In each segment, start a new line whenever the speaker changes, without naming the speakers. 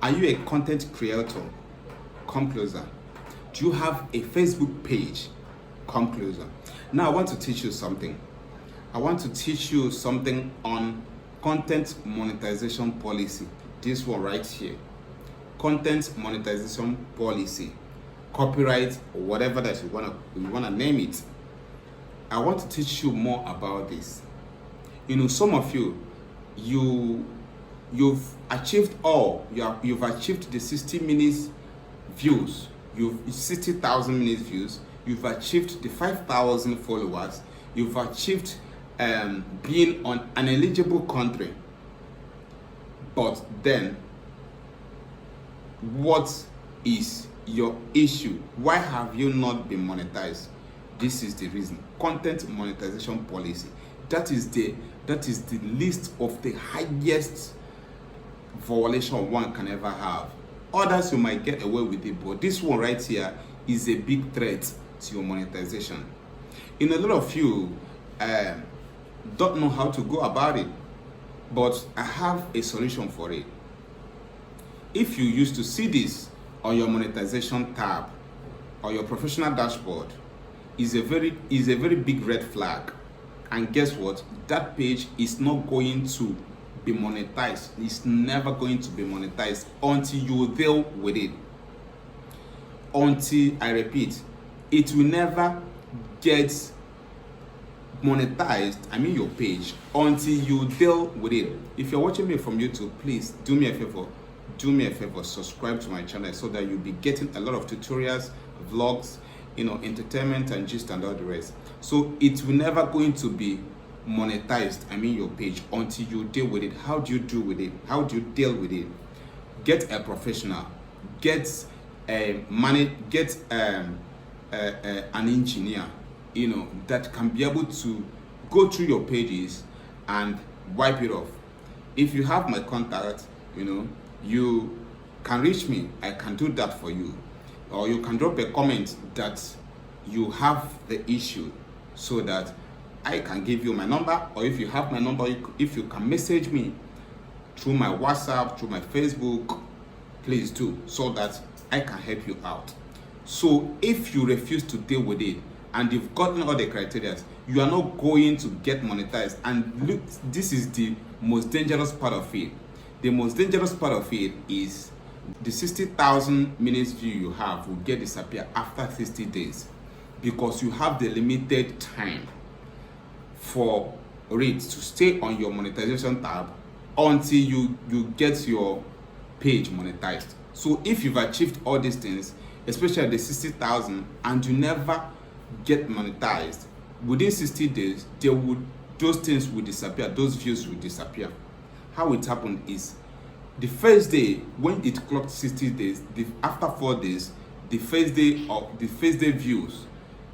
Are you a content creator? Come closer. Do you have a Facebook page? Come closer. Now I want to teach you something. I want to teach you something on content monetization policy. This one right here. Content monetization policy. Copyright, or whatever that you wanna name it. I want to teach you more about this. Some of you've achieved you've achieved the 60 minutes views, you've 60,000 minutes views, you've achieved the 5,000 followers, you've achieved being on an eligible country. But then, what is your issue? Why have you not been monetized? This is the reason. Content monetization policy. That is the list of the highest violation one can ever have. Others you might get away with it, but this one right here is a big threat to your monetization. A lot of you don't know how to go about it, but I have a solution for it. If you used to see this on your monetization tab or your professional dashboard, is a very big red flag. And guess what? That page is not going to be monetized. It's never going to be monetized until you deal with it. Until, I repeat, it will never get monetized, your page, until you deal with it. If you're watching me from YouTube, please do me a favor, subscribe to my channel so that you'll be getting a lot of tutorials, vlogs, entertainment and gist and all the rest. So it will never going to be monetized, your page, until you deal with it. How do you deal with it? How do you deal with it? Get a professional, get an engineer, that can be able to go through your pages and wipe it off. If you have my contact, you can reach me. I can do that for you. Or you can drop a comment that you have the issue so that I can give you my number. Or if you have my number, if you can message me through my WhatsApp, through my Facebook, please do, so that I can help you out. So if you refuse to deal with it and you've gotten all the criteria, you are not going to get monetized. And look, this is the most dangerous part of it. The most dangerous part of it is the 60,000 minutes view you have will get disappear after 60 days, because you have the limited time for it to stay on your monetization tab until you get your page monetized. So if you've achieved all these things, especially the 60,000, and you never get monetized, within 60 days, those things will disappear, those views will disappear. How it happened is, the first day when it clocked 60 days, after 4 days, the first day views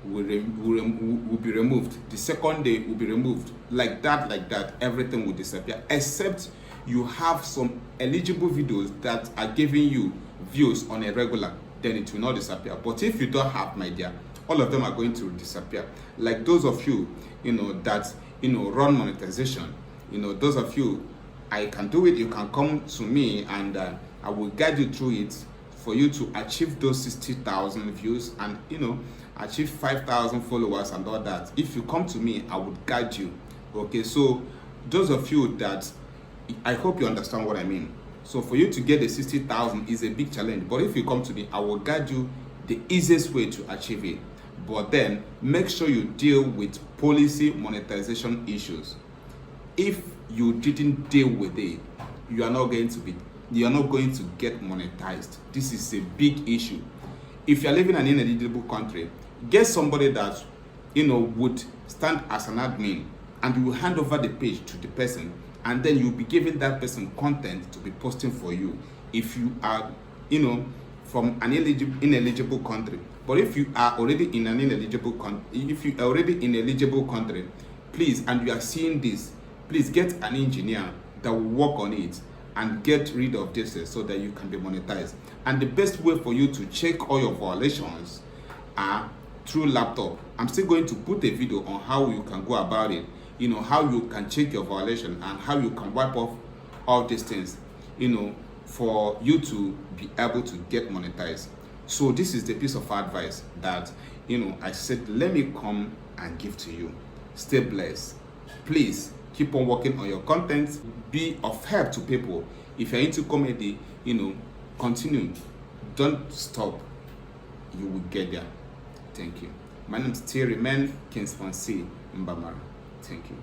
will be removed. The second day will be removed. Like that, everything will disappear, except you have some eligible videos that are giving you views on a regular, then it will not disappear. But if you don't have, my dear, all of them are going to disappear. Like those of you, that run monetization, those of you, I can do it. You can come to me and I will guide you through it for you to achieve those 60,000 views and achieve 5,000 followers and all that. If you come to me, I would guide you. Okay, so those of you that, I hope you understand what I mean. So for you to get the 60,000 is a big challenge, but if you come to me, I will guide you the easiest way to achieve it. But then make sure you deal with policy monetization issues. If you didn't deal with it, you are not going to get monetized. This is a big issue. If you are living in an ineligible country, get somebody that would stand as an admin, and you will hand over the page to the person, and then you'll be giving that person content to be posting for you. If you are from an ineligible country. But if you are already in an ineligible country, please, and you are seeing this, please get an engineer that will work on it and get rid of this so that you can be monetized. And the best way for you to check all your violations are through laptop. I'm still going to put a video on how you can go about it, how you can check your violation and how you can wipe off all these things. for you to be able to get monetized. So this is the piece of advice that I said, let me come and give to you. Stay blessed. Please keep on working on your content. Be of help to people. If you're into comedy, continue. Don't stop. You will get there. Thank you. My name is Thierry Men Kingspan C. Mbamara. Thank you.